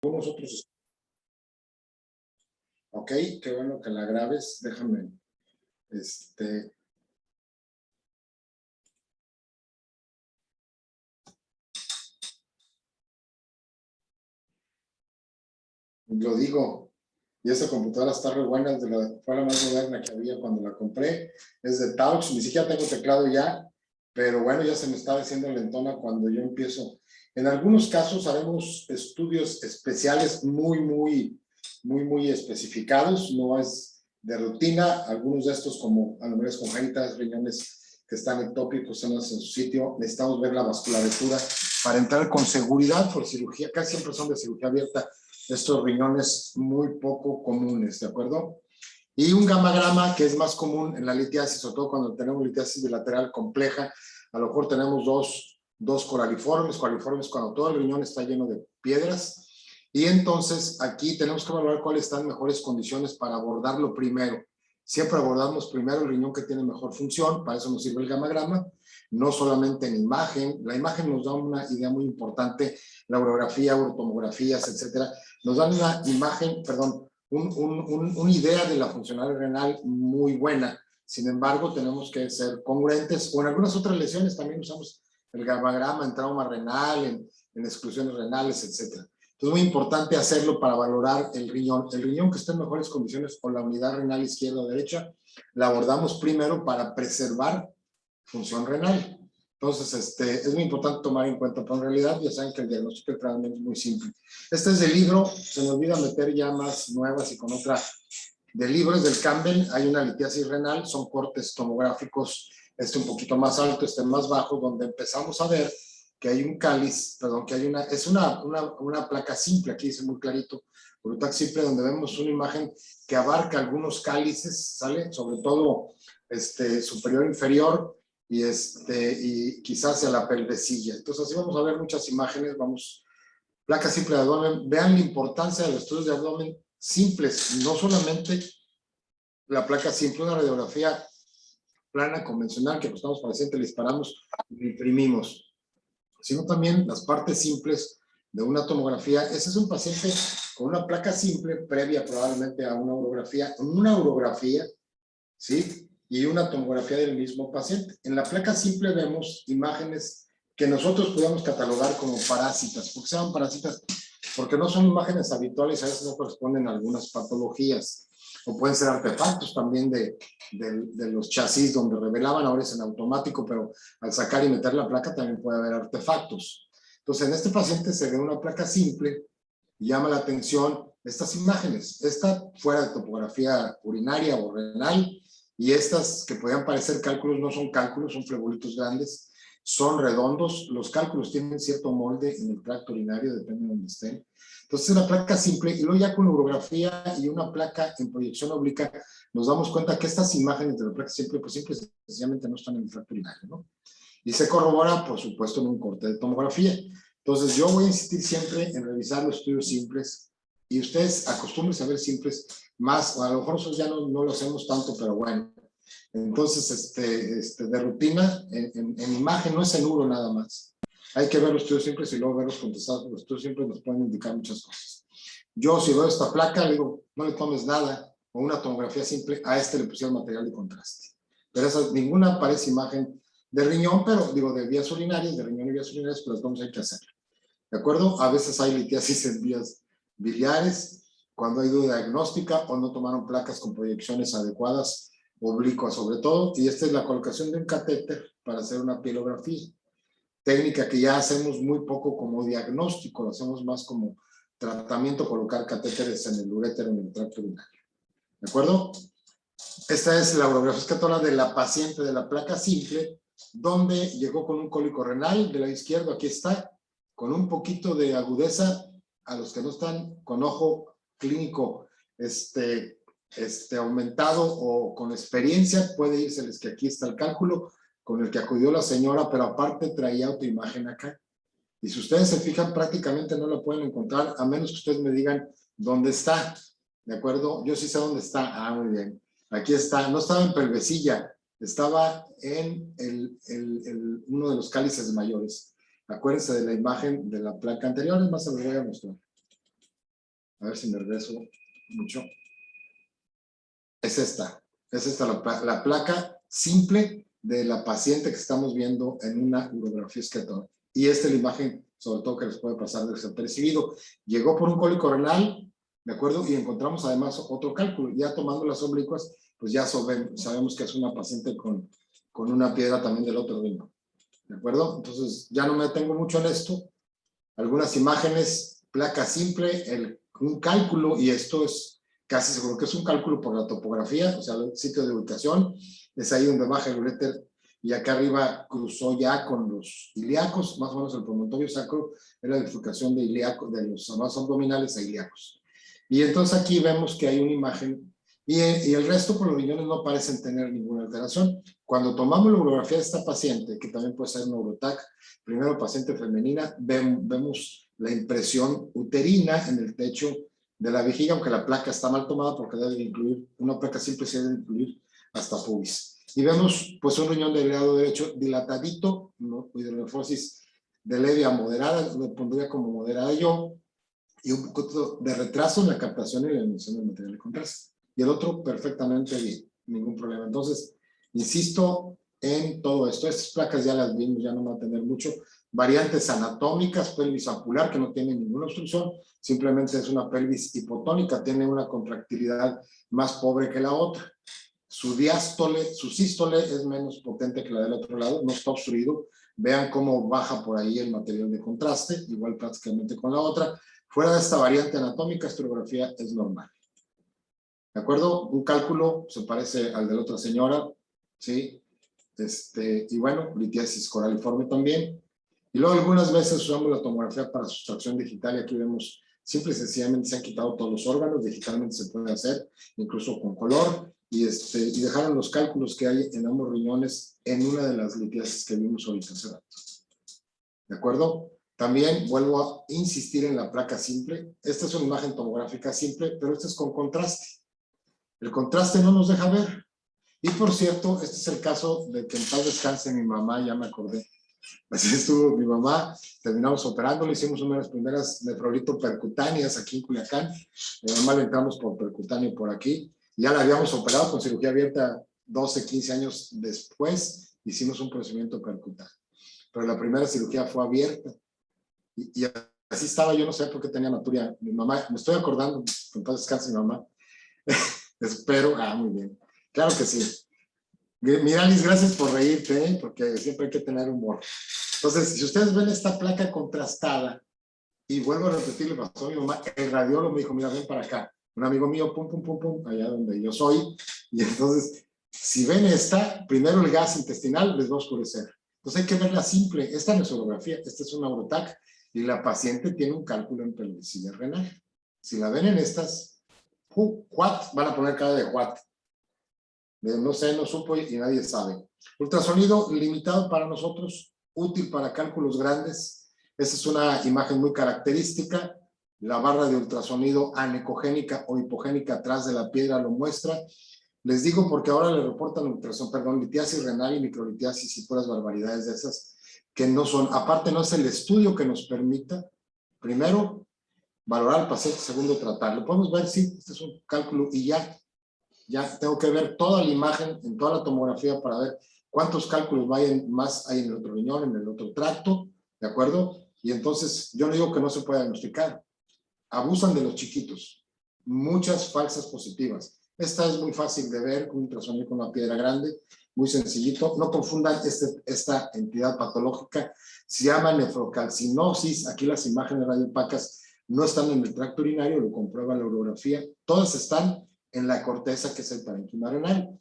algunos otros. Ok, qué bueno que la grabes. Déjame, lo digo, y esta computadora está re buena, fue la más moderna que había cuando la compré, es de Touch, ni siquiera tengo teclado ya, pero bueno, ya se me está haciendo lentona cuando yo empiezo. En algunos casos haremos estudios especiales muy especificados, no es de rutina, algunos de estos como anomalias congénitas, riñones que están ectópicos en su sitio, necesitamos ver la vasculatura para entrar con seguridad por cirugía, casi siempre son de cirugía abierta, estos riñones muy poco comunes, ¿de acuerdo? Y un gamagrama que es más común en la litiasis, sobre todo cuando tenemos litiasis bilateral compleja, a lo mejor tenemos dos coraliformes cuando todo el riñón está lleno de piedras, y entonces aquí tenemos que evaluar cuáles están mejores condiciones para abordarlo primero. Siempre abordamos primero el riñón que tiene mejor función, para eso nos sirve el gamagrama, no solamente en imagen, la imagen nos da una idea muy importante, la urografía, urotomografías, etcétera, nos dan una imagen, perdón, una idea de la funcionalidad renal muy buena. Sin embargo, tenemos que ser congruentes, o en algunas otras lesiones también usamos el gamagrama en trauma renal, en exclusiones renales, etc. Entonces, muy importante hacerlo para valorar el riñón. El riñón que esté en mejores condiciones, o la unidad renal izquierda o derecha, la abordamos primero para preservar función renal. Entonces, es muy importante tomar en cuenta, pero en realidad ya saben que el diagnóstico del tratamiento es muy simple. Este es del libro, se me olvida meter ya más nuevas y con otra. Del libro es del Campbell, hay una litiasis renal, son cortes tomográficos, un poquito más alto, más bajo, donde empezamos a ver que hay un cáliz, perdón, que hay una placa simple, aquí dice muy clarito, una placa simple donde vemos una imagen que abarca algunos cálices, ¿sale? Sobre todo superior, inferior, y quizás hacia la pelvecilla. Entonces así vamos a ver muchas imágenes, placa simple de abdomen, vean la importancia de los estudios de abdomen simples, no solamente la placa simple, una radiografía plana, convencional, que acostamos paciente, le disparamos y le imprimimos, sino también las partes simples de una tomografía. Ese es un paciente con una placa simple previa probablemente a una urografía, ¿sí? Y una tomografía del mismo paciente. En la placa simple vemos imágenes que nosotros podemos catalogar como parásitas. ¿Por qué se llaman parásitas? Porque no son imágenes habituales, a veces no corresponden a algunas patologías. O pueden ser artefactos también de los chasis donde revelaban, ahora es en automático, pero al sacar y meter la placa también puede haber artefactos. Entonces, en este paciente se ve una placa simple y llama la atención estas imágenes. Esta fuera de topografía urinaria o renal, y estas que podían parecer cálculos no son cálculos, son flebolitos grandes, son redondos. Los cálculos tienen cierto molde en el tracto urinario, depende de donde estén. Entonces, una placa simple, y luego ya con urografía y una placa en proyección oblicuo, nos damos cuenta que estas imágenes de la placa simple, pues simple, sencillamente no están en el tracto urinario, ¿no? Y se corrobora, por supuesto, en un corte de tomografía. Entonces, yo voy a insistir siempre en revisar los estudios simples, y ustedes acostúmbrense a ver simples más, o a lo mejor nosotros ya no lo hacemos tanto, pero bueno. Entonces, de rutina, en imagen, no es en uro nada más. Hay que ver los estudios simples y luego ver los contestados. Los estudios simples nos pueden indicar muchas cosas. Yo, si veo esta placa, le digo, no le tomes nada, o una tomografía simple, a le pusieron material de contraste. Pero ninguna parece imagen de riñón, pero digo, de vías urinarias, de riñón y vías urinarias, pues vamos, hay que hacerlo. ¿De acuerdo? A veces hay litiasis en vías biliares, cuando hay duda diagnóstica o no tomaron placas con proyecciones adecuadas, oblicuas sobre todo, y esta es la colocación de un catéter para hacer una pielografía. Técnica que ya hacemos muy poco como diagnóstico, lo hacemos más como tratamiento, colocar catéteres en el urétero, en el tracto urinario. ¿De acuerdo? Esta es la urografía escatórica de la paciente de la placa simple, donde llegó con un cólico renal del lado izquierdo, aquí está, con un poquito de agudeza. A los que no están con ojo clínico aumentado o con experiencia, puede irse que aquí está el cálculo con el que acudió la señora, pero aparte traía otra imagen acá. Y si ustedes se fijan, prácticamente no la pueden encontrar, a menos que ustedes me digan dónde está. ¿De acuerdo? Yo sí sé dónde está. Ah, muy bien. Aquí está. No estaba en pelvecilla, estaba en uno de los cálices mayores. Acuérdense de la imagen de la placa anterior, es más, se los voy a mostrar. A ver si me regreso mucho. Es esta la placa simple de la paciente que estamos viendo en una urografía esquelética. Y esta es la imagen, sobre todo, que les puede pasar desapercibido. Llegó por un cólico renal, ¿de acuerdo? Y encontramos además otro cálculo. Ya tomando las oblicuas, pues ya sabemos que es una paciente con una piedra también del otro riñón, ¿de acuerdo? Entonces, ya no me detengo mucho en esto. Algunas imágenes, placa simple, un cálculo, y esto es casi seguro que es un cálculo por la topografía, o sea, el sitio de ubicación, es ahí donde baja el uréter, y acá arriba cruzó ya con los ilíacos, más o menos el promontorio sacro, era la bifurcación de ilíaco, de los vasos abdominales a ilíacos. Y entonces aquí vemos que hay una imagen, y el resto por los riñones no parecen tener ninguna alteración. Cuando tomamos la urografía de esta paciente, que también puede ser neurotac, primero paciente femenina, vemos la impresión uterina en el techo de la vejiga, aunque la placa está mal tomada porque debe incluir, una placa simple se debe incluir hasta pubis. Y vemos pues un riñón del lado derecho dilatadito, ¿no? Hidronefrosis de leve a moderada, lo pondría como moderada yo, y un poco de retraso en la captación y la emisión del material de contraste. Y el otro perfectamente bien, ningún problema. Entonces, insisto en todo esto. Estas placas ya las vimos, ya no va a tener mucho. Variantes anatómicas, pelvis apular, que no tiene ninguna obstrucción, simplemente es una pelvis hipotónica, tiene una contractilidad más pobre que la otra. Su diástole, su sístole es menos potente que la del otro lado, no está obstruido. Vean cómo baja por ahí el material de contraste, igual prácticamente con la otra. Fuera de esta variante anatómica, esta urografía es normal. ¿De acuerdo? Un cálculo se parece al de la otra señora, ¿sí? Y bueno, litiasis coraliforme también. Y luego algunas veces usamos la tomografía para sustracción digital y aquí vemos, simple y sencillamente se han quitado todos los órganos, digitalmente se puede hacer, incluso con color, y dejaron los cálculos que hay en ambos riñones en una de las litiasis que vimos ahorita hace rato. ¿De acuerdo? También vuelvo a insistir en la placa simple. Esta es una imagen tomográfica simple, pero esta es con contraste. El contraste no nos deja ver. Y por cierto, este es el caso de que en paz descanse mi mamá, ya me acordé. Así estuvo mi mamá, terminamos operando, le hicimos una de las primeras nefrolito percutáneas aquí en Culiacán. Mi mamá le entramos por percutáneo por aquí. Ya la habíamos operado con cirugía abierta 12, 15 años después, hicimos un procedimiento percutáneo. Pero la primera cirugía fue abierta. Y así estaba, yo no sé por qué tenía naturia. Mi mamá, me estoy acordando, en paz descanse mi mamá. Espero, muy bien. Claro que sí. Mira, Liz, gracias por reírte, porque siempre hay que tener humor. Entonces, si ustedes ven esta placa contrastada, y vuelvo a repetir, le pasó a mi mamá, el radiólogo me dijo, mira, ven para acá. Un amigo mío, pum, pum, pum, pum, allá donde yo soy. Y entonces, si ven esta, primero el gas intestinal les va a oscurecer. Entonces hay que verla simple. Esta no es urografía, esta es una urotac, y la paciente tiene un cálculo en pelvicidad renal. Si la ven en estas, what, van a poner cara de what. No sé, no supo y nadie sabe. Ultrasonido limitado para nosotros, útil para cálculos grandes. Esta es una imagen muy característica. La barra de ultrasonido anecogénica o hipogénica atrás de la piedra lo muestra. Les digo porque ahora le reportan litiasis renal y microlitiasis y puras barbaridades de esas que no son, aparte no es el estudio que nos permita, primero, valorar al paciente, segundo, tratarlo. Podemos ver, sí, este es un cálculo y ya tengo que ver toda la imagen en toda la tomografía para ver cuántos cálculos más hay en el otro riñón, en el otro tracto, ¿de acuerdo? Y entonces, yo no digo que no se pueda diagnosticar. Abusan de los chiquitos. Muchas falsas positivas. Esta es muy fácil de ver, un ultrasonido con una piedra grande, muy sencillito. No confundan esta entidad patológica. Se llama nefrocalcinosis. Aquí las imágenes radiopacas no están en el tracto urinario, lo comprueba la urografía. Todas están en la corteza, que es el parénquima renal.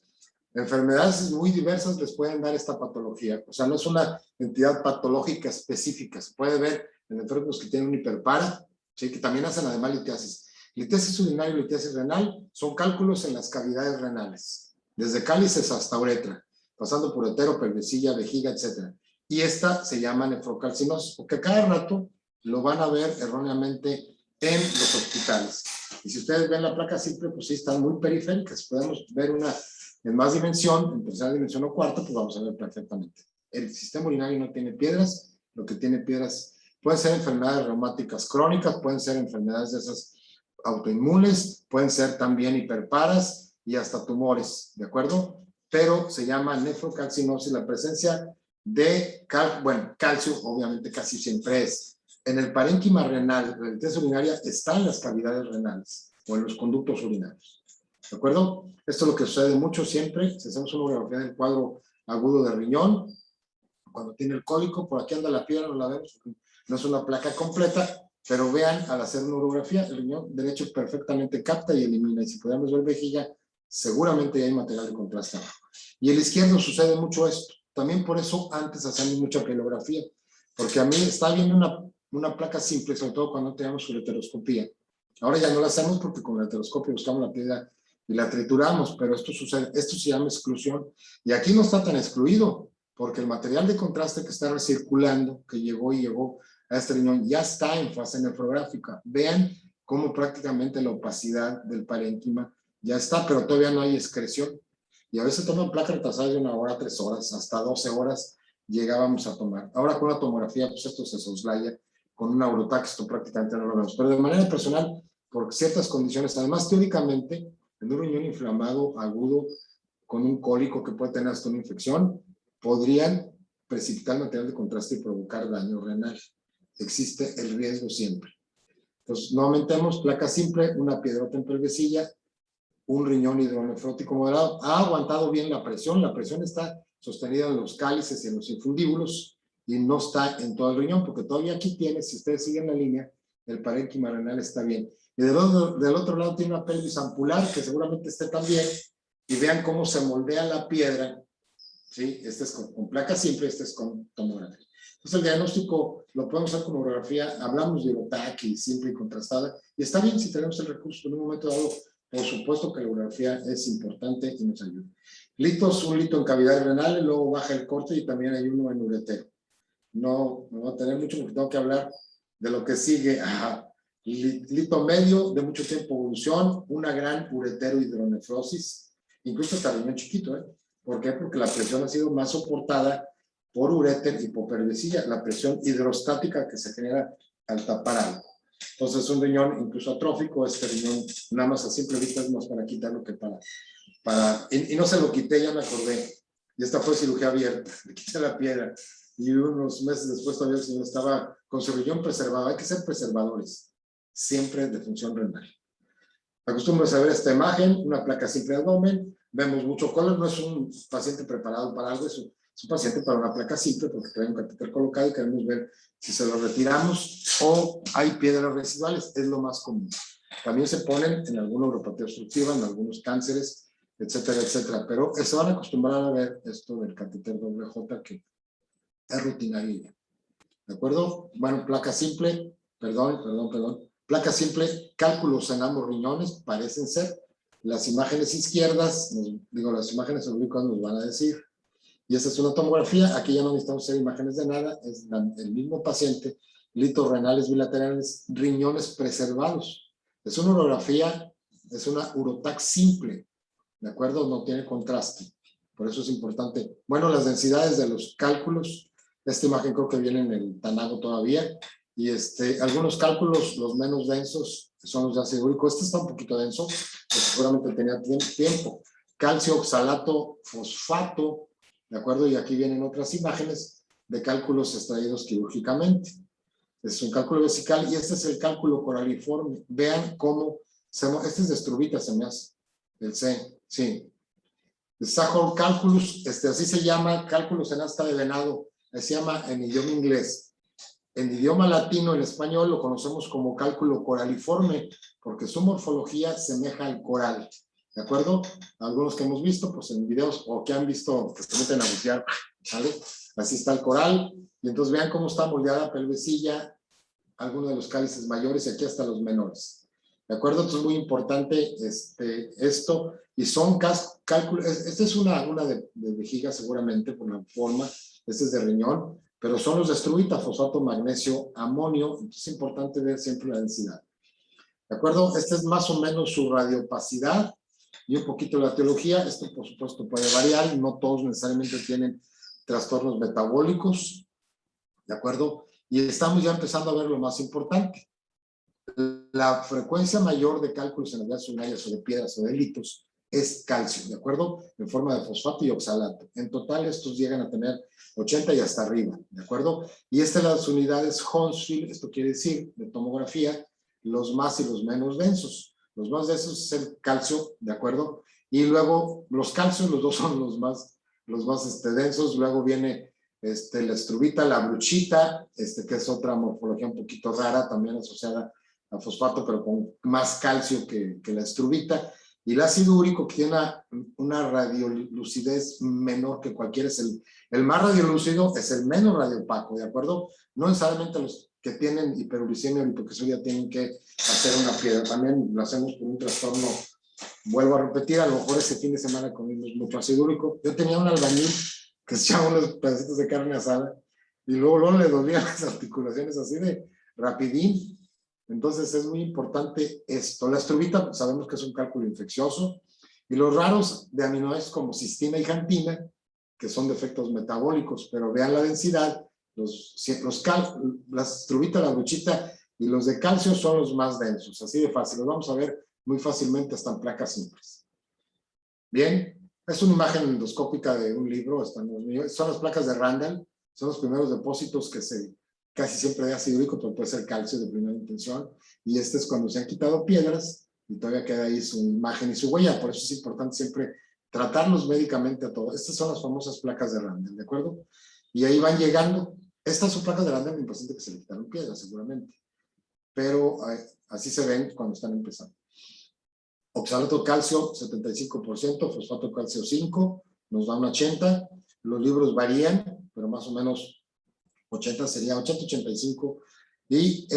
Enfermedades muy diversas les pueden dar esta patología. O sea, no es una entidad patológica específica. Se puede ver en enfermos que tienen un hiperpara, ¿sí? Que también hacen además litiasis. Litiasis urinaria y litiasis renal son cálculos en las cavidades renales, desde cálices hasta uretra, pasando por hetero, pelvecilla, vejiga, etc. Y esta se llama nefrocalcinosis, porque cada rato lo van a ver erróneamente en los hospitales. Y si ustedes ven la placa simple, pues sí están muy periféricas. Podemos ver una en más dimensión, en tercera dimensión o cuarta, pues vamos a ver perfectamente. El sistema urinario no tiene piedras, lo que tiene piedras pueden ser enfermedades reumáticas crónicas, pueden ser enfermedades de esas autoinmunes, pueden ser también hiperparas y hasta tumores, ¿de acuerdo? Pero se llama nefrocalcinosis la presencia de calcio, obviamente casi siempre es. En el parénquima renal, la lentitud urinaria está en las cavidades renales o en los conductos urinarios, ¿de acuerdo? Esto es lo que sucede mucho siempre, si hacemos una urografía del cuadro agudo de riñón, cuando tiene el cólico, por aquí anda la piedra, no la vemos, no es una placa completa, pero vean, al hacer una urografía, el riñón derecho perfectamente capta y elimina, y si podemos ver vejiga, seguramente hay material de contraste abajo. Y el izquierdo sucede mucho esto, también por eso antes hacíamos mucha pielografía, porque a mí está viendo una placa simple, sobre todo cuando teníamos ureteroscopía. Ahora ya no la hacemos porque con el ureteroscopio buscamos la piedra y la trituramos, pero esto sucede, esto se llama exclusión, y aquí no está tan excluido, porque el material de contraste que está recirculando, que llegó a este riñón, ya está en fase nefrográfica. Vean cómo prácticamente la opacidad del parénquima ya está, pero todavía no hay excreción. Y a veces toman placas retrasadas de 1 hora, 3 horas, hasta 12 horas llegábamos a tomar. Ahora con la tomografía, pues esto se soslaya, con un Eurotax esto prácticamente no lo vemos. Pero de manera personal, por ciertas condiciones, además teóricamente, en un riñón inflamado agudo, con un cólico que puede tener hasta una infección, podrían precipitar material de contraste y provocar daño renal. Existe el riesgo siempre. Entonces, no aumentemos, placa simple, una piedrota en pelvecilla, un riñón hidronefrótico moderado. Ha aguantado bien la presión está sostenida en los cálices y en los infundíbulos y no está en todo el riñón, porque todavía aquí tiene, si ustedes siguen la línea, el parénquima renal está bien. Y del otro lado tiene una pelvis ampular, que seguramente esté también, y vean cómo se moldea la piedra. ¿Sí? Este es con placa simple, este es con tomografía. Entonces el diagnóstico lo podemos hacer con urografía, hablamos de Eurotac y simple y contrastada, y está bien si tenemos el recurso en un momento dado, por supuesto que la urografía es importante y nos ayuda. Litos, un lito en cavidad renal, luego baja el corte y también hay uno en uretero. No va a tener mucho porque tengo que hablar de lo que sigue. Lito medio, de mucho tiempo evolución, una gran uretero hidronefrosis, incluso hasta riñón chiquito, ¿eh? ¿Por qué? Porque la presión ha sido más soportada por uréter y por pelvecilla, la presión hidrostática que se genera al tapar algo. Entonces, un riñón incluso atrófico, este riñón, nada más a simple vista es más para quitarlo que y no se lo quité, ya me acordé. Y esta fue cirugía abierta, le quité la piedra. Y unos meses después todavía el señor estaba con su riñón preservado. Hay que ser preservadores, siempre de función renal. Acostumbro a ver esta imagen, una placa simple de abdomen, vemos mucho color, no es un paciente preparado para algo, es un paciente para una placa simple porque trae un catéter colocado y queremos ver si se lo retiramos o hay piedras residuales, es lo más común. También se ponen en alguna uropatía obstructiva, en algunos cánceres, etcétera, etcétera, pero se van a acostumbrar a ver esto del catéter WJ que es rutinario. ¿De acuerdo? Bueno, placa simple, perdón. Placa simple, cálculos en ambos riñones, parecen ser. Las imágenes izquierdas, las imágenes oblicuas nos van a decir. Y esta es una tomografía, aquí ya no necesitamos hacer imágenes de nada, es el mismo paciente, litos renales bilaterales, riñones preservados. Es una urografía, es una Urotac simple, ¿de acuerdo? No tiene contraste, por eso es importante. Bueno, las densidades de los cálculos, esta imagen creo que viene en el Tanago todavía, y algunos cálculos, los menos densos, son los de ácido úrico. Este está un poquito denso, pues seguramente tenía tiempo. Calcio, oxalato, fosfato, ¿de acuerdo? Y aquí vienen otras imágenes de cálculos extraídos quirúrgicamente. Es un cálculo vesical y este es el cálculo coraliforme. Vean cómo, este es de Struvita, se me hace, el C, sí. El Sahor Calculus, así se llama, cálculos en asta de venado, se llama en idioma inglés. En idioma latino, en español, lo conocemos como cálculo coraliforme, porque su morfología semeja al coral, ¿de acuerdo? Algunos que hemos visto, pues en videos, o que han visto, que se meten a bucear, ¿vale? Así está el coral, y entonces vean cómo está moldeada pelvecilla, algunos de los cálices mayores y aquí hasta los menores, ¿de acuerdo? Entonces es muy importante esto, y son cálculos, esta es una de vejiga seguramente, por la forma, este es de riñón, pero son los de Struvita, fosfato, magnesio, amonio, entonces es importante ver siempre la densidad. ¿De acuerdo? Esta es más o menos su radiopacidad y un poquito la etiología. Esto, por supuesto, puede variar, no todos necesariamente tienen trastornos metabólicos, ¿de acuerdo? Y estamos ya empezando a ver lo más importante. la frecuencia mayor de cálculos en las vías urinarias o de piedras o de litos es calcio, ¿de acuerdo? En forma de fosfato y oxalato. En total estos llegan a tener 80 y hasta arriba, ¿de acuerdo? Y las unidades Hounsfield, esto quiere decir, de tomografía, los más y los menos densos. Los más densos es el calcio, ¿de acuerdo? Y luego los calcios, los dos son los más densos. Luego viene la estrubita, la bruchita, que es otra morfología un poquito rara, también asociada a fosfato, pero con más calcio que la estrubita. Y el ácido úrico, que tiene una radiolucidez menor que cualquiera, es el más radiolúcido, es el menos radiopaco, ¿de acuerdo? No necesariamente los que tienen hiperuricemia o hipoxuria tienen que hacer una piedra. También lo hacemos por un trastorno. Vuelvo a repetir, a lo mejor ese fin de semana comimos mucho ácido úrico. Yo tenía un albañil que se echaba unos pedacitos de carne asada y luego le dolían las articulaciones así de rapidín. Entonces es muy importante esto. La estrubita sabemos que es un cálculo infeccioso y los raros de aminoácidos como cistina y jantina, que son defectos metabólicos, pero vean la densidad, la estrubita, la bruchita y los de calcio son los más densos, así de fácil. Los vamos a ver muy fácilmente hasta en placas simples. Bien, es una imagen endoscópica de un libro, son las placas de Randall, son los primeros depósitos que casi siempre de ácido úrico, pero puede ser calcio de primera intención, y es cuando se han quitado piedras, y todavía queda ahí su imagen y su huella. Por eso es importante siempre tratarlos médicamente a todos. Estas son las famosas placas de Randall, ¿de acuerdo? Y ahí van llegando. Estas son placas de Randall en un paciente que se le quitaron piedras, seguramente, pero así se ven cuando están empezando. Oxalato calcio 75%, fosfato calcio 5, nos da un 80. Los libros varían, pero más o menos 80 sería 80-85. Y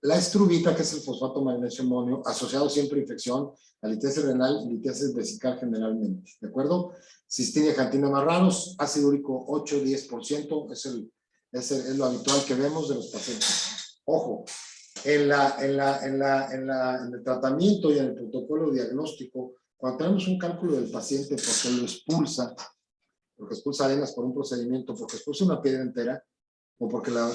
la estrubita, que es el fosfato magnesio amonio, asociado siempre a infección, a litiasis renal y litiasis vesical generalmente, ¿de acuerdo? Cistina y jantina más raros, ácido úrico 8-10%, es lo habitual que vemos de los pacientes. Ojo, en el tratamiento y en el protocolo diagnóstico, cuando tenemos un cálculo del paciente porque expulsa arenas por un procedimiento, porque expulsa una piedra entera, o porque la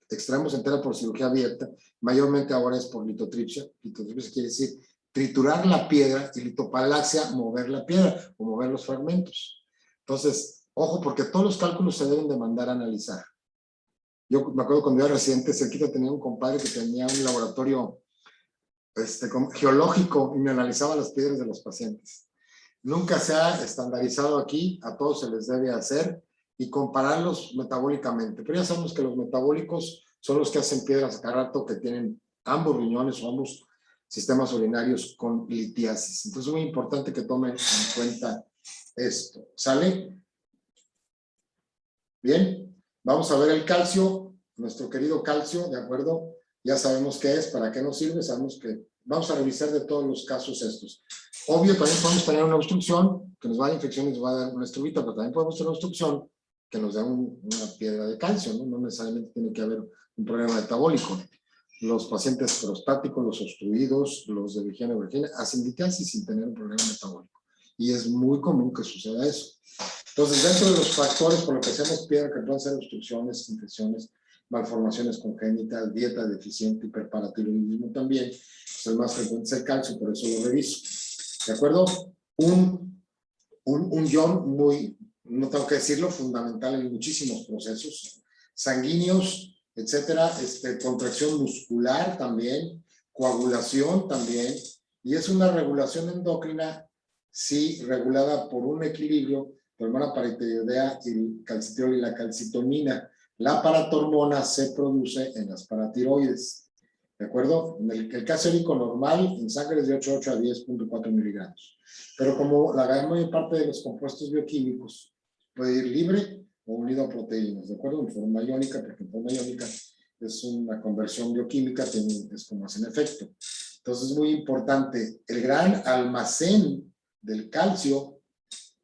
extraemos entera por cirugía abierta, mayormente ahora es por litotripsia. Litotripsia quiere decir triturar la piedra, y litopalaxia, mover la piedra o mover los fragmentos. Entonces, ojo, porque todos los cálculos se deben de mandar a analizar. Yo me acuerdo cuando yo era residente, cerquita tenía un compadre que tenía un laboratorio geológico y me analizaba las piedras de los pacientes. Nunca se ha estandarizado aquí, a todos se les debe hacer y compararlos metabólicamente. Pero ya sabemos que los metabólicos son los que hacen piedras a cada rato, que tienen ambos riñones o ambos sistemas urinarios con litiasis. Entonces es muy importante que tomen en cuenta esto. ¿Sale? Bien. Vamos a ver el calcio, nuestro querido calcio, ¿de acuerdo? Ya sabemos qué es, para qué nos sirve, sabemos que vamos a revisar de todos los casos estos. Obvio, también podemos tener una obstrucción que nos va a dar infección y nos va a dar una estrubita, pero también podemos tener una obstrucción que nos da una piedra de calcio, ¿no? No necesariamente tiene que haber un problema metabólico. Los pacientes prostáticos, los obstruidos, los de Virginia hacen litiasis sin tener un problema metabólico. Y es muy común que suceda eso. Entonces, dentro de los factores por los que hacemos piedra, que pueden ser obstrucciones, infecciones, malformaciones congénitas, dieta deficiente, hiperparatiroidismo también, pues el más frecuente es el calcio, por eso lo reviso. ¿De acuerdo? Un ion muy, no tengo que decirlo, fundamental en muchísimos procesos sanguíneos, etcétera, contracción muscular también, coagulación también, y es una regulación endocrina, sí, regulada por un equilibrio de hormona paratiroidea y el calcitriol y la calcitonina. La paratormona se produce en las paratiroides, ¿de acuerdo? El calcio úrico normal en sangre es de 8,8 a 10,4 miligramos. Pero como la gran mayor parte de los compuestos bioquímicos puede ir libre o unido a proteínas, ¿de acuerdo? En forma iónica, porque en forma iónica es una conversión bioquímica, es como hacen efecto. Entonces es muy importante. El gran almacén del calcio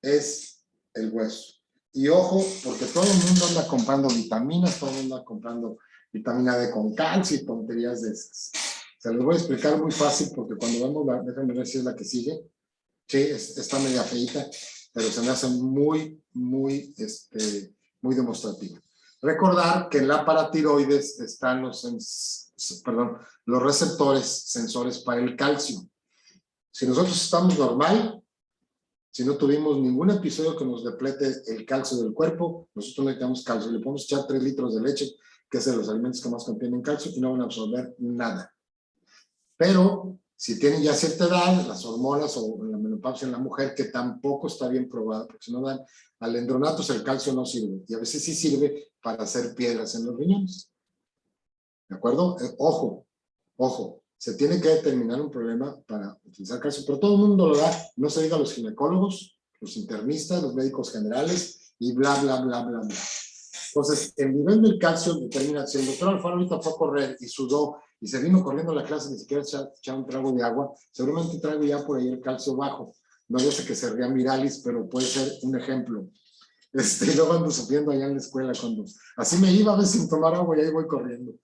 es el hueso. Y ojo, porque todo el mundo anda comprando vitaminas, todo el mundo anda comprando vitamina D con calcio y tonterías de esas. Se los voy a explicar muy fácil, porque cuando vemos déjenme ver si es la que sigue. Sí, está media feita, pero se me hace muy demostrativa. Recordar que en la paratiroides están los perdón, los receptores sensores para el calcio. Si nosotros estamos normal, si no tuvimos ningún episodio que nos deplete el calcio del cuerpo, nosotros necesitamos calcio. Le podemos echar 3 litros de leche, que es de los alimentos que más contienen calcio, y no van a absorber nada. Pero si tienen ya cierta edad, las hormonas o la menopausia en la mujer, que tampoco está bien probada, porque si no dan alendronatos, el calcio no sirve. Y a veces sí sirve para hacer piedras en los riñones. ¿De acuerdo? Ojo. Se tiene que determinar un problema para utilizar calcio, pero todo el mundo lo da. No se diga a los ginecólogos, los internistas, los médicos generales y bla, bla, bla, bla, bla. Entonces, el nivel del calcio determina, si el doctor Alfaro ahorita fue a correr y sudó y se vino corriendo a la clase, ni siquiera echar un trago de agua, seguramente traigo ya por ahí el calcio bajo. No yo sé que se ría Miralis, pero puede ser un ejemplo. Luego ando sufriendo allá en la escuela cuando así me iba a veces sin tomar agua y ahí voy corriendo.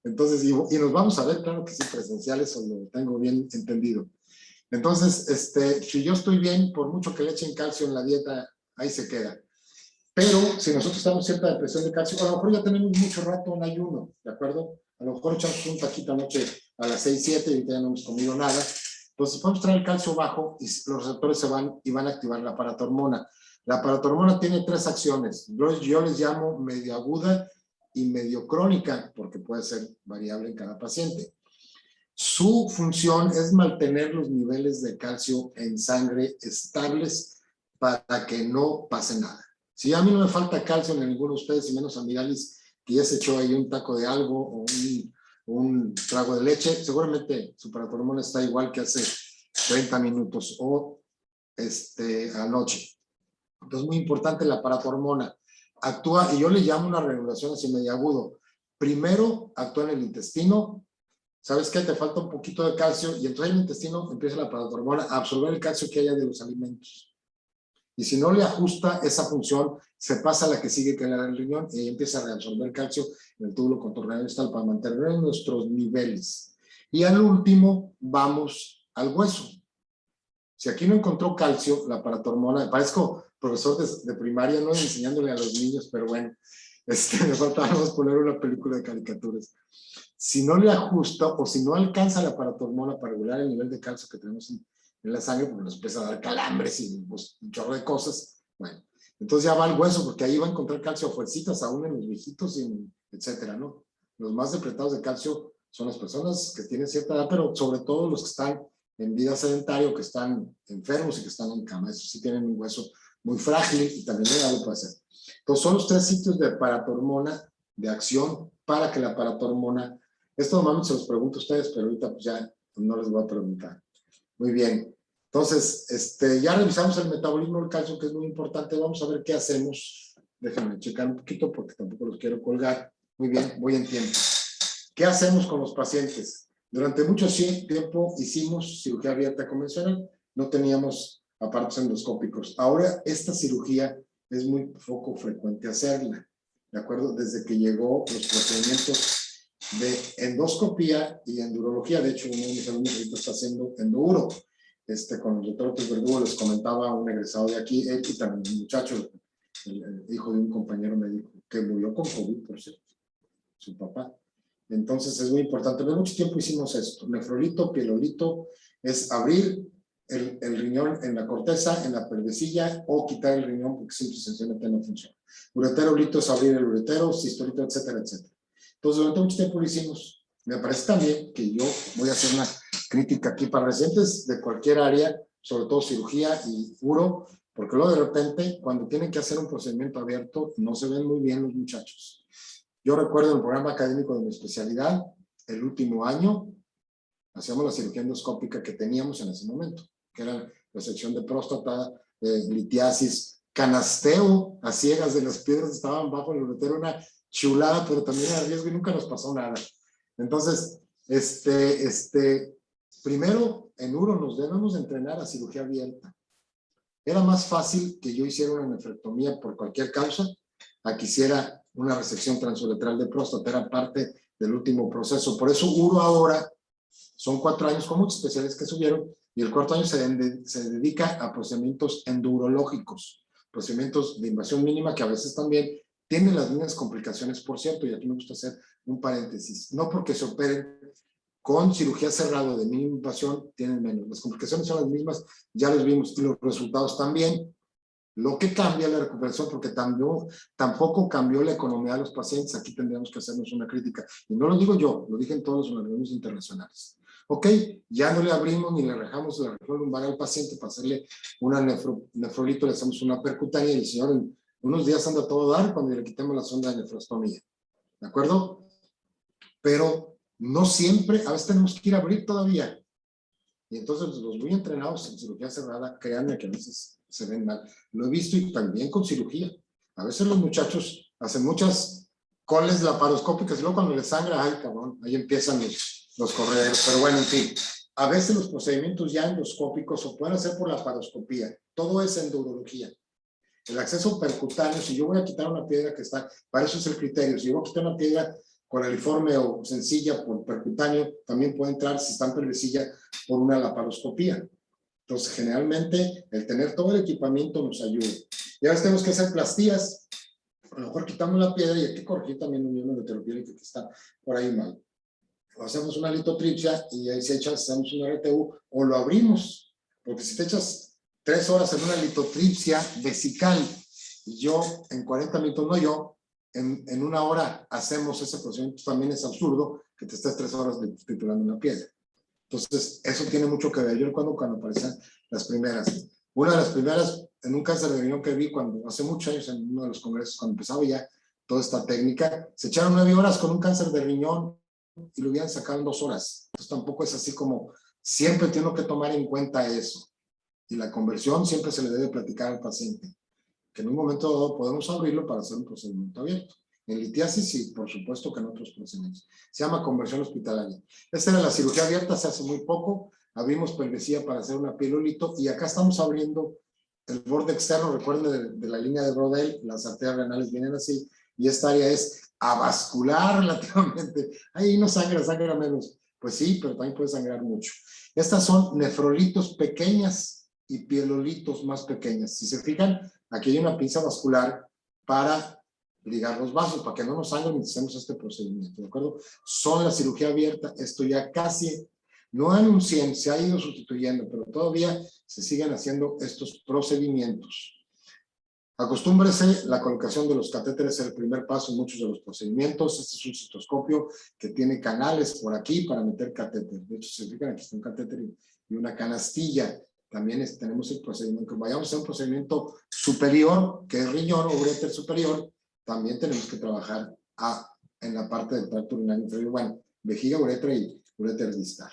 Entonces, y nos vamos a ver, claro que sí, presenciales, o lo tengo bien entendido. Entonces, si yo estoy bien, por mucho que le echen calcio en la dieta, ahí se queda. Pero si nosotros estamos en cierta depresión de calcio, a lo mejor ya tenemos mucho rato en ayuno, ¿de acuerdo? A lo mejor echamos un taquito anoche a las 6, 7 y ya no hemos comido nada. Entonces podemos traer el calcio bajo y los receptores se van y van a activar la paratormona. La paratormona tiene 3 acciones. Yo les llamo medio aguda y medio crónica, porque puede ser variable en cada paciente. Su función es mantener los niveles de calcio en sangre estables para que no pase nada. Si a mí no me falta calcio en ninguno de ustedes, y menos a Miralis, que ya se echó ahí un taco de algo o un trago de leche, seguramente su paratormona está igual que hace 30 minutos o anoche. Entonces, muy importante la paratormona. Actúa, y yo le llamo una regulación así medio agudo. Primero, actúa en el intestino. ¿Sabes qué? Te falta un poquito de calcio y entonces en el intestino empieza la paratormona a absorber el calcio que haya de los alimentos. Y si no le ajusta esa función, se pasa a la que sigue, que es la del riñón, y empieza a reabsorber calcio en el túbulo contorneal para mantener nuestros niveles. Y al último, vamos al hueso. Si aquí no encontró calcio, la paratormona, parezco profesor de primaria, no enseñándole a los niños, pero bueno, me faltaba más poner una película de caricaturas. Si no le ajusta o si no alcanza la paratormona para regular el nivel de calcio que tenemos en la sangre, porque nos empieza a dar calambres y pues, un chorro de cosas, bueno, entonces ya va al hueso, porque ahí va a encontrar calcio a fuercitas, aún en los viejitos, etcétera, ¿no? Los más depletados de calcio son las personas que tienen cierta edad, pero sobre todo los que están en vida sedentaria, que están enfermos y que están en cama. Eso sí tienen un hueso muy frágil y también lo puede hacer. Entonces son los 3 sitios de paratormona de acción para que la paratormona, esto normalmente se los pregunto a ustedes, pero ahorita pues ya no les voy a preguntar. Muy bien. Entonces, ya revisamos el metabolismo del calcio, que es muy importante. Vamos a ver qué hacemos. Déjenme checar un poquito porque tampoco los quiero colgar. Muy bien, voy en tiempo. ¿Qué hacemos con los pacientes? Durante mucho tiempo hicimos cirugía abierta convencional. No teníamos aparatos endoscópicos. Ahora esta cirugía es muy poco frecuente hacerla. ¿De acuerdo? Desde que llegó los procedimientos de endoscopía y endurología. De hecho, uno de mis alumnos ahorita está haciendo enduro. Con el doctor López Verdugo les comentaba un egresado de aquí, él y también un muchacho, el hijo de un compañero médico que murió con COVID, por cierto, su papá. Entonces es muy importante. Pero mucho tiempo hicimos esto. Nefrolito, pielolito, es abrir el riñón en la corteza, en la pelvecilla, o quitar el riñón porque simple y sencillamente no funciona. Ureterolito es abrir el uretero, sistolito, etcétera, etcétera. Entonces durante mucho tiempo lo hicimos. Me parece también que yo voy a hacer una crítica aquí para residentes de cualquier área, sobre todo cirugía y uro, porque luego de repente cuando tienen que hacer un procedimiento abierto no se ven muy bien los muchachos. Yo recuerdo el programa académico de mi especialidad, el último año, hacíamos la cirugía endoscópica que teníamos en ese momento, que era resección de próstata, litiasis, canasteo a ciegas de las piedras estaban bajo el uretero, una chulada, pero también era riesgo y nunca nos pasó nada. Entonces, primero, en uro nos debemos entrenar a cirugía abierta. Era más fácil que yo hiciera una nefrectomía por cualquier causa a que hiciera una resección transuretral de próstata, era parte del último proceso. Por eso uro ahora son 4 años con muchos especialistas que subieron y el 4º año se dedica a procedimientos endurológicos, procedimientos de invasión mínima que a veces también tienen las mismas complicaciones, por cierto, y aquí me gusta hacer un paréntesis, no porque se operen con cirugía cerrada de mínima invasión tienen menos. Las complicaciones son las mismas, ya los vimos, y los resultados también. Lo que cambia la recuperación, porque tampoco cambió la economía de los pacientes. Aquí tendríamos que hacernos una crítica. Y no lo digo yo, lo dije en todos los organismos internacionales. Ok, ya no le abrimos ni le rajamos la región lumbar al paciente para hacerle una nefrolito, le hacemos una percutánea y el señor en unos días anda a todo dar cuando le quitemos la sonda de nefrostomía. ¿De acuerdo? Pero no siempre, a veces tenemos que ir a abrir todavía. Y entonces los muy entrenados en cirugía cerrada, créanme que a veces se ven mal. Lo he visto y también con cirugía. A veces los muchachos hacen muchas coles laparoscópicas y luego cuando les sangra, ay cabrón, ahí empiezan los correderos. Pero bueno, en fin, a veces los procedimientos ya endoscópicos se pueden hacer por laparoscopía. Todo es endurología. El acceso percutáneo, si yo voy a quitar una piedra que está, para eso es el criterio, si yo voy a quitar una piedra coraliforme o sencilla por percutáneo, también puede entrar, si está en pervesilla, por una laparoscopía. Entonces, generalmente, el tener todo el equipamiento nos ayuda. Y ahora tenemos que hacer plastías, a lo mejor quitamos la piedra y hay que corregir también un miembro ureteropiélico que está por ahí mal. O hacemos una litotripsia y ahí se echa, hacemos una RTU, o lo abrimos, porque si te echas 3 horas en una litotripsia vesical, y yo en 40 minutos, no yo, en 1 hora hacemos ese procedimiento, también es absurdo que te estés 3 horas triturando una piedra. Entonces, eso tiene mucho que ver. Yo cuando aparecían las primeras. Una de las primeras, en un cáncer de riñón que vi cuando, hace muchos años, en uno de los congresos, cuando empezaba ya toda esta técnica, se echaron 9 horas con un cáncer de riñón y lo habían sacado en 2 horas. Entonces, tampoco es así como, siempre tengo que tomar en cuenta eso. Y la conversión siempre se le debe platicar al paciente, que en un momento dado podemos abrirlo para hacer un procedimiento abierto. En litiasis y por supuesto que en otros procedimientos. Se llama conversión hospitalaria. Esta era la cirugía abierta, se hace muy poco. Abrimos pelvesía para hacer una pielolito y acá estamos abriendo el borde externo. Recuerden de la línea de Brodel, las arterias renales vienen así y esta área es avascular relativamente. Ahí no sangra, sangra menos. Pues sí, pero también puede sangrar mucho. Estas son nefrolitos pequeñas y pielolitos más pequeñas. Si se fijan, aquí hay una pinza vascular para ligar los vasos, para que no nos sangren y hacemos este procedimiento, ¿de acuerdo? Son la cirugía abierta, esto ya casi, no en un 100, se ha ido sustituyendo, pero todavía se siguen haciendo estos procedimientos. Acostúmbrese, la colocación de los catéteres es el primer paso en muchos de los procedimientos. Este es un cistoscopio que tiene canales por aquí para meter catéter. De hecho, se fijan, aquí está un catéter y una canastilla. También tenemos el procedimiento, vayamos a hacer un procedimiento superior, que es riñón o uréter superior, también tenemos que trabajar en la parte del tracto urinario inferior, bueno, vejiga, uretra y uréter distal.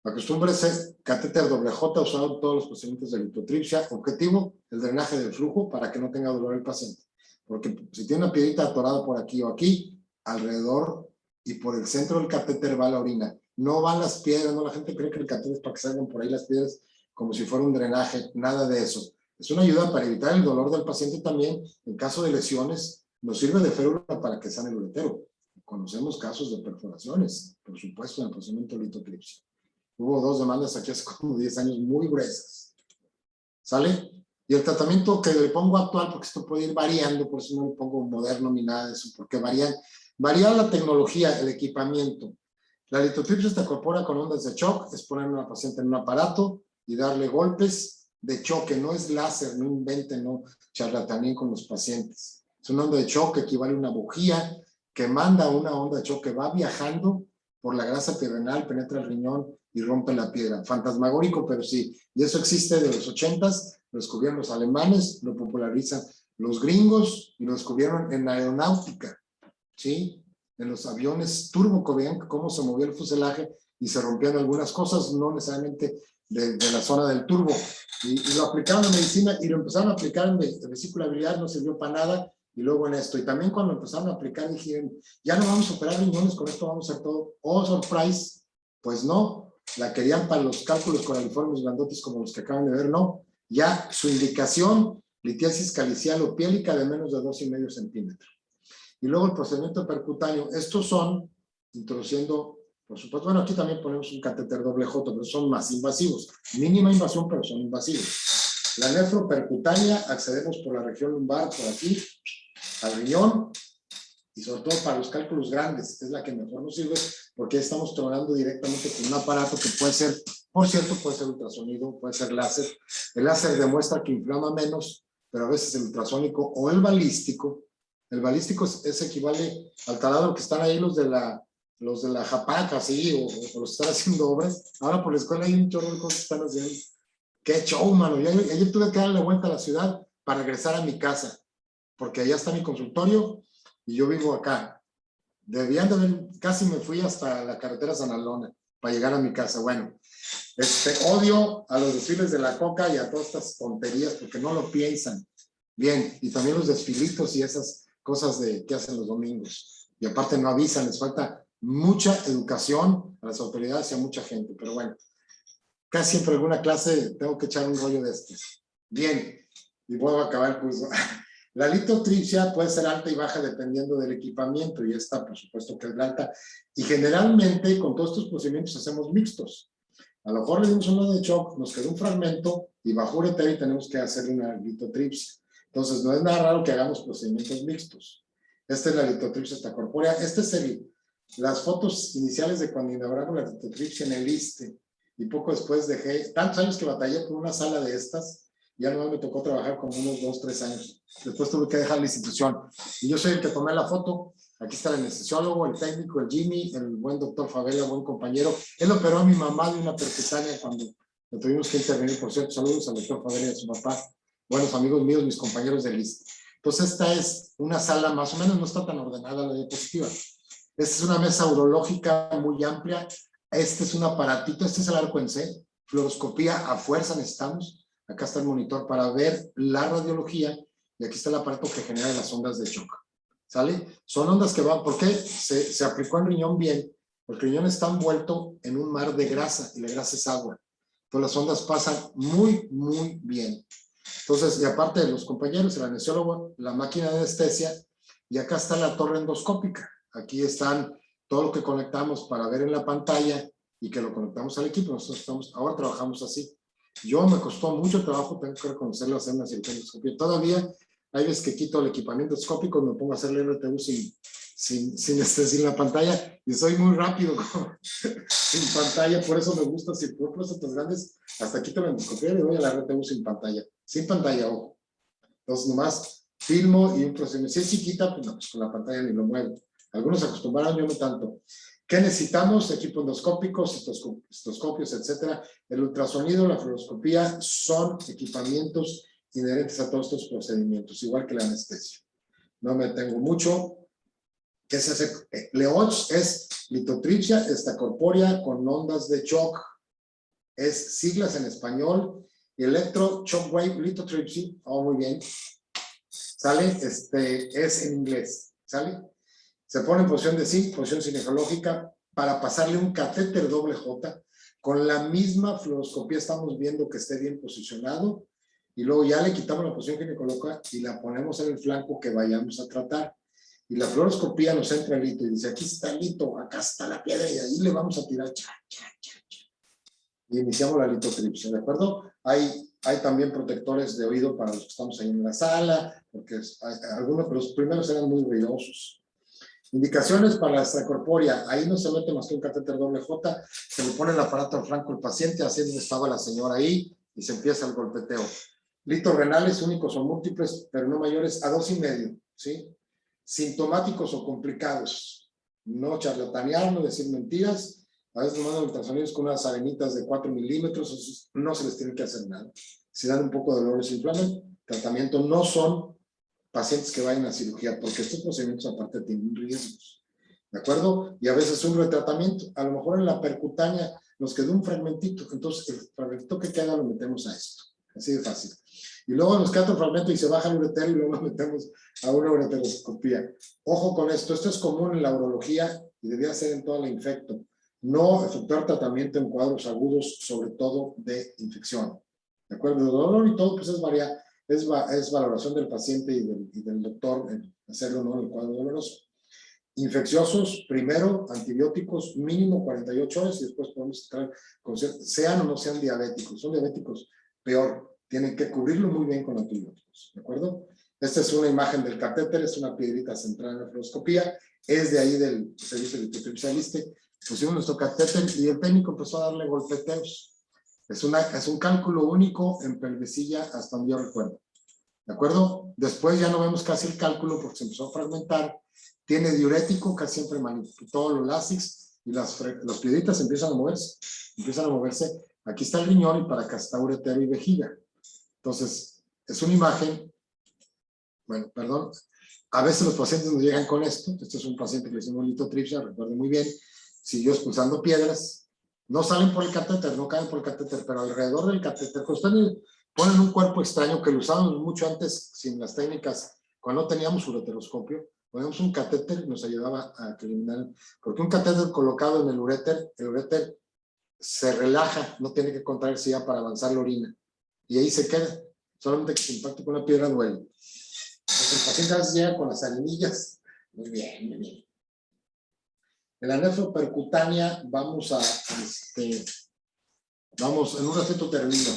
Acostúmbrese, catéter doble J usado en todos los procedimientos de litotripsia. Objetivo, el drenaje del flujo para que no tenga dolor el paciente. Porque si tiene una piedrita atorada por aquí o aquí, alrededor y por el centro del catéter va la orina. No van las piedras, no, la gente cree que el catéter es para que salgan por ahí las piedras como si fuera un drenaje, nada de eso. Es una ayuda para evitar el dolor del paciente también. En caso de lesiones, nos sirve de férula para que sane el uretero. Conocemos casos de perforaciones, por supuesto, en el procedimiento de litotripsia. Hubo 2 demandas aquí hace como 10 años muy gruesas. ¿Sale? Y el tratamiento que le pongo actual, porque esto puede ir variando, por eso no le pongo moderno ni nada de eso, porque varía la tecnología, el equipamiento. La litotripsia se incorpora con ondas de shock, es poner a una paciente en un aparato y darle golpes de choque, no es láser, no inventen, no charlatanín con los pacientes. Es una onda de shock que equivale a una bujía que manda una onda de shock que va viajando por la grasa terrenal, penetra el riñón y rompe la piedra. Fantasmagórico, pero sí. Y eso existe de los 80s, lo descubrieron los alemanes, lo popularizan los gringos y lo descubrieron en aeronáutica, ¿sí? En los aviones turbo, que veían cómo se movía el fuselaje y se rompían algunas cosas, no necesariamente de la zona del turbo. Y lo aplicaron en medicina y lo empezaron a aplicar en vesícula biliar, no sirvió para nada. Y luego en esto, y también cuando empezaron a aplicar dijeron, ya no vamos a operar riñones, con esto vamos a hacer todo. Oh, surprise, pues no, la querían para los cálculos coraliformes grandotes como los que acaban de ver, no. Ya su indicación, litiasis calicial o piélica de menos de 2,5 centímetros. Y luego el procedimiento percutáneo, estos son, introduciendo, por supuesto, bueno, aquí también ponemos un catéter doble J, pero son más invasivos. Mínima invasión, pero son invasivos. La nefropercutánea, accedemos por la región lumbar, por aquí, al riñón, y sobre todo para los cálculos grandes, es la que mejor nos sirve, porque estamos trabajando directamente con un aparato que puede ser, por cierto, puede ser ultrasonido, puede ser láser. El láser demuestra que inflama menos, pero a veces el ultrasónico o el balístico es equivale al taladro que están ahí los de la Japaca, sí, o los que están haciendo obras. Ahora por la escuela hay un chorro de cosas que están haciendo. ¡Qué show, mano! Ayer tuve que darle vuelta a la ciudad para regresar a mi casa, porque allá está mi consultorio y yo vivo acá. Debían de haber, casi me fui hasta la carretera San Alona para llegar a mi casa. Bueno, odio a los desfiles de la Coca y a todas estas tonterías porque no lo piensan. Bien, y también los desfilitos y esas cosas que hacen los domingos. Y aparte no avisan, les falta mucha educación a las autoridades y a mucha gente. Pero bueno, casi siempre en alguna clase tengo que echar un rollo de estos. Bien, y vuelvo a acabar el curso. La litotripsia puede ser alta y baja dependiendo del equipamiento, y esta por supuesto que es la alta. Y generalmente con todos estos procedimientos hacemos mixtos. A lo mejor le dimos uno de shock, nos quedó un fragmento y bajo uretero y tenemos que hacer una litotripsia. Entonces no es nada raro que hagamos procedimientos mixtos. Esta es la litotripsia extracorpórea. Este es las fotos iniciales de cuando inauguramos la litotripsia en el ISSSTE. Y poco después dejé, tantos años que batallé por una sala de estas, ya no me tocó trabajar como unos 2, 3 años. Después tuve que dejar la institución. Y yo soy el que tomé la foto. Aquí está el anestesiólogo, el técnico, el Jimmy, el buen doctor Favela, buen compañero. Él operó a mi mamá de una percutánea cuando le tuvimos que intervenir. Por cierto, saludos al doctor Favela y a su papá. Buenos amigos míos, mis compañeros de lista. Entonces esta es una sala, más o menos no está tan ordenada la diapositiva. Esta es una mesa urológica muy amplia. Este es un aparatito, este es el arco en C. Fluoroscopía a fuerza necesitamos. Acá está el monitor para ver la radiología y aquí está el aparato que genera las ondas de shock. ¿Sale? Son ondas que van, ¿por qué? Se aplicó el riñón bien, porque el riñón está envuelto en un mar de grasa y la grasa es agua. Entonces las ondas pasan muy, muy bien. Entonces, y aparte de los compañeros, el anestesiólogo, la máquina de anestesia, y acá está la torre endoscópica. Aquí están todo lo que conectamos para ver en la pantalla y que lo conectamos al equipo. Nosotros ahora trabajamos así. Yo me costó mucho trabajo, tengo que reconocerlo, hacer una cirugía endoscopia. Todavía hay veces que quito el equipamiento endoscópico, me pongo a hacer el RTU sin la pantalla y soy muy rápido sin pantalla, por eso me gusta, si por próstatas grandes, hasta quito la endoscopia y le doy a la RTU sin pantalla, ojo. Entonces nomás filmo y un procedimiento. Si es chiquita, pues no, pues con la pantalla ni lo muevo. Algunos se acostumbraron, yo no tanto. ¿Qué necesitamos? Equipo endoscópico, cistoscopios, etcétera. El ultrasonido, la fluoroscopía son equipamientos inherentes a todos estos procedimientos, igual que la anestesia. No me detengo mucho. ¿Qué se hace? LEOTS es litotripsia extracorpórea con ondas de shock. Es siglas en español. Electro Shockwave Lithotripsy. Oh, muy bien. ¿Sale? Es en inglés. ¿Sale? Se pone en posición de zinc, posición ginecológica, para pasarle un catéter doble J. Con la misma fluoroscopía estamos viendo que esté bien posicionado y luego ya le quitamos la posición ginecológica y la ponemos en el flanco que vayamos a tratar. Y la fluoroscopía nos entra el lito y dice, aquí está el lito, acá está la piedra y ahí le vamos a tirar. Y iniciamos la litotripsia, ¿de acuerdo? Hay también protectores de oído para los que estamos ahí en la sala, porque algunos, pero los primeros eran muy ruidosos. Indicaciones para la extracorpórea. Ahí no se mete más que un catéter doble J, se le pone el aparato al flanco del paciente, así es donde estaba la señora ahí, y se empieza el golpeteo. Litos renales únicos o múltiples, pero no mayores a 2,5, ¿sí? Sintomáticos o complicados. No charlatanear, no decir mentiras. A veces nos mandan ultrasonidos con unas arenitas de 4 milímetros, no se les tiene que hacer nada. Si dan un poco de dolor, se inflaman. Tratamiento no son pacientes que vayan a cirugía, porque estos procedimientos aparte tienen riesgos, ¿de acuerdo? Y a veces un retratamiento, a lo mejor en la percutánea nos quedó un fragmentito, entonces el fragmentito que queda lo metemos a esto, así de fácil. Y luego nos queda otro fragmento y se baja el uretero y luego lo metemos a una ureteroscopía. Ojo con esto es común en la urología y debía ser en toda la infecto. No efectuar tratamiento en cuadros agudos, sobre todo de infección, ¿de acuerdo? El dolor y todo pues es variable. Es valoración del paciente y del doctor en hacerlo no en el cuadro doloroso. Infecciosos, primero, antibióticos, mínimo 48 horas y después podemos entrar con sean o no sean diabéticos. Son diabéticos, peor. Tienen que cubrirlo muy bien con antibióticos, ¿de acuerdo? Esta es una imagen del catéter, es una piedrita central en la nefroscopía, es de ahí del servicio de litotripsia. Pusimos nuestro catéter y el técnico empezó a darle golpeteos. Es un cálculo único en pelvecilla hasta donde yo recuerdo. ¿De acuerdo? Después ya no vemos casi el cálculo porque se empezó a fragmentar. Tiene diurético, casi siempre manipuló los Lasix y las piedritas empiezan a moverse. Empiezan a moverse. Aquí está el riñón y para acá está uretero y vejiga. Entonces, es una imagen. Bueno, perdón. A veces los pacientes nos llegan con esto. Este es un paciente que le hicimos litotripsia, recuerdo muy bien. Siguió expulsando piedras. No salen por el catéter, no caen por el catéter, pero alrededor del catéter, pues ponen un cuerpo extraño que lo usábamos mucho antes sin las técnicas, cuando no teníamos ureteroscopio, poníamos un catéter y nos ayudaba a eliminar, porque un catéter colocado en el uréter se relaja, no tiene que contraerse ya para avanzar la orina, y ahí se queda, solamente que se impacte con una piedra duele. Entonces, el paciente a veces llega con las arenillas, muy bien, muy bien. En la nefropercutánea vamos en un ratito termino,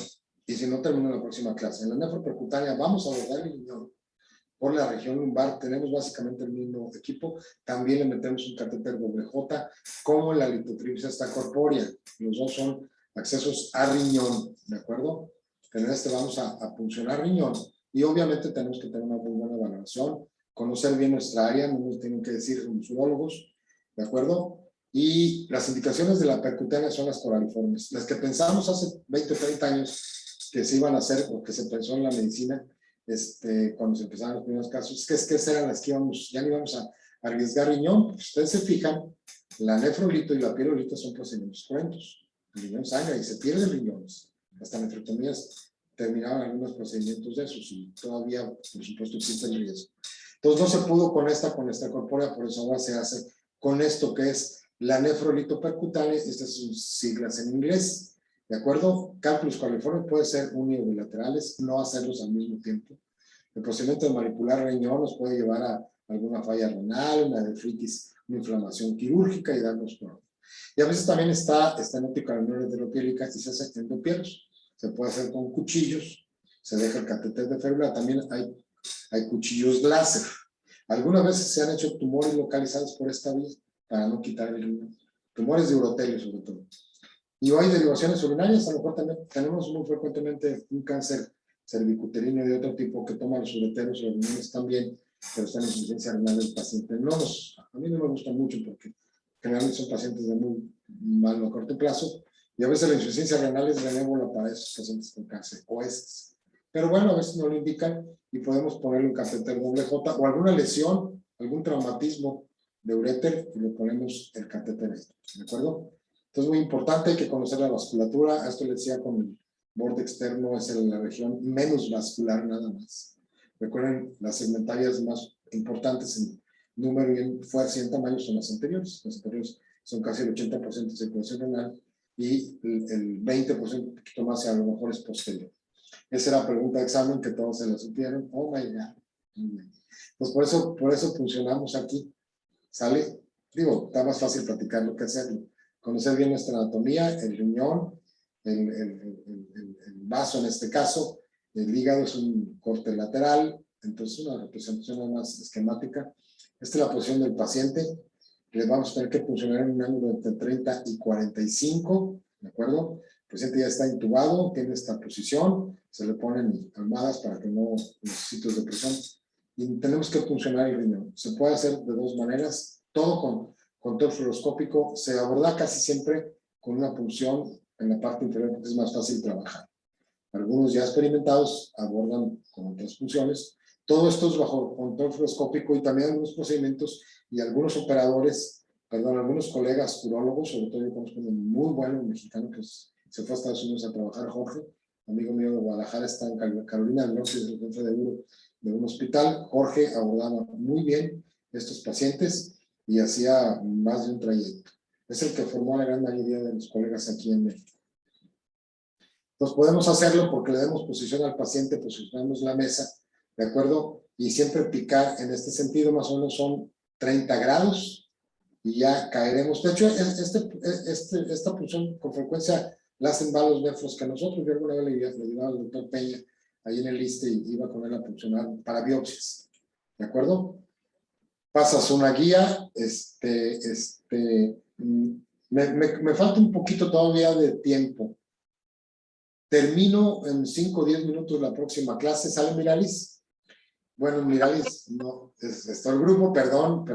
y si no termino en la próxima clase. En la nefropercutánea vamos a abordar el riñón por la región lumbar, tenemos básicamente el mismo equipo, también le metemos un catéter doble J, como en la litotripsia está corpórea, los dos son accesos a riñón, ¿de acuerdo? Pero en este vamos a puncionar riñón, y obviamente tenemos que tener una muy buena valoración, conocer bien nuestra área, no nos tienen que decir los urólogos, ¿de acuerdo? Y las indicaciones de la percutánea son las coraliformes. Las que pensamos hace 20 o 30 años que se iban a hacer, o que se pensó en la medicina, cuando se empezaron los primeros casos, que eran las que ya no íbamos a arriesgar riñón. Pues ustedes se fijan, la nefrolito y la pielolito son procedimientos cruentos. El riñón sangra y se pierden riñones. Hasta nefrectomías terminaban algunos procedimientos de esos y todavía, por supuesto, existe el riesgo. Entonces no se pudo con esta corpórea, por eso ahora se hace con esto que es la nefrolitopercutánea, estas son siglas en inglés, ¿de acuerdo? Cálculos coliformes pueden ser uni o bilaterales, no hacerlos al mismo tiempo. El procedimiento de manipular riñón nos puede llevar a alguna falla renal, una nefritis, una inflamación quirúrgica y darnos por. Y a veces también está enoticarditis enteropiélica y se hace endopielos. Se puede hacer con cuchillos, se deja el catéter de férula, también hay cuchillos láser. Algunas veces se han hecho tumores localizados por esta vía para no quitar el riñón. Tumores de urotelio sobre todo. Y hoy derivaciones urinarias, a lo mejor también tenemos muy frecuentemente un cáncer cervicuterino de otro tipo que toma los ureteros, los riñones también, pero está en insuficiencia renal del paciente. A mí no me gusta mucho porque generalmente son pacientes de muy mal o corto plazo y a veces la insuficiencia renal es benévola para esos pacientes con cáncer o estos. Pero bueno, a veces no lo indican y podemos ponerle un catéter doble J o alguna lesión, algún traumatismo de uréter y le ponemos el catéter, ¿de acuerdo? Entonces, muy importante, hay que conocer la vasculatura. Esto le decía con el borde externo, es la región menos vascular nada más. Recuerden, las segmentarias más importantes en número y en fuerza y en tamaño son las anteriores. Las anteriores son casi el 80% de circulación renal y el 20%, un poquito más, a lo mejor es posterior. Esa era la pregunta de examen que todos se la supieron. Oh my God. Pues por eso funcionamos aquí. ¿Sale? Digo, está más fácil platicarlo que hacerlo. Conocer bien nuestra anatomía, el riñón, el vaso en este caso, el hígado es un corte lateral, entonces una representación más esquemática. Esta es la posición del paciente. Le vamos a tener que funcionar en un ángulo entre 30 y 45, ¿de acuerdo? El paciente ya está intubado, tiene esta posición, se le ponen almohadas para que no los sitios de presión. Y tenemos que funcionar el riñón. Se puede hacer de dos maneras, todo con control fluoroscópico, se aborda casi siempre con una punción en la parte inferior porque es más fácil trabajar. Algunos ya experimentados abordan con otras funciones. Todo esto es bajo control fluoroscópico y también algunos procedimientos y algunos operadores, algunos colegas urólogos, sobre todo yo conozco un muy bueno mexicano que se fue a Estados Unidos a trabajar, Jorge, amigo mío de Guadalajara, está en Carolina del Norte, es el jefe de uro de un hospital. Jorge abordaba muy bien estos pacientes y hacía más de un trayecto. Es el que formó a la gran mayoría de los colegas aquí en México. Entonces podemos hacerlo porque le damos posición al paciente, posicionamos la mesa, ¿de acuerdo? Y siempre picar en este sentido, más o menos son 30 grados y ya caeremos. De hecho, esta punción con frecuencia la hacen más los nefros que nosotros. Yo alguna vez le ayudaba al doctor Peña ahí en el ISSSTE y iba con él a funcionar para biopsias. ¿De acuerdo? Pasas una guía, me falta un poquito todavía de tiempo. Termino en 5 o 10 minutos la próxima clase. ¿Sale Miralis? Bueno, Miralis, no, está el grupo, perdón.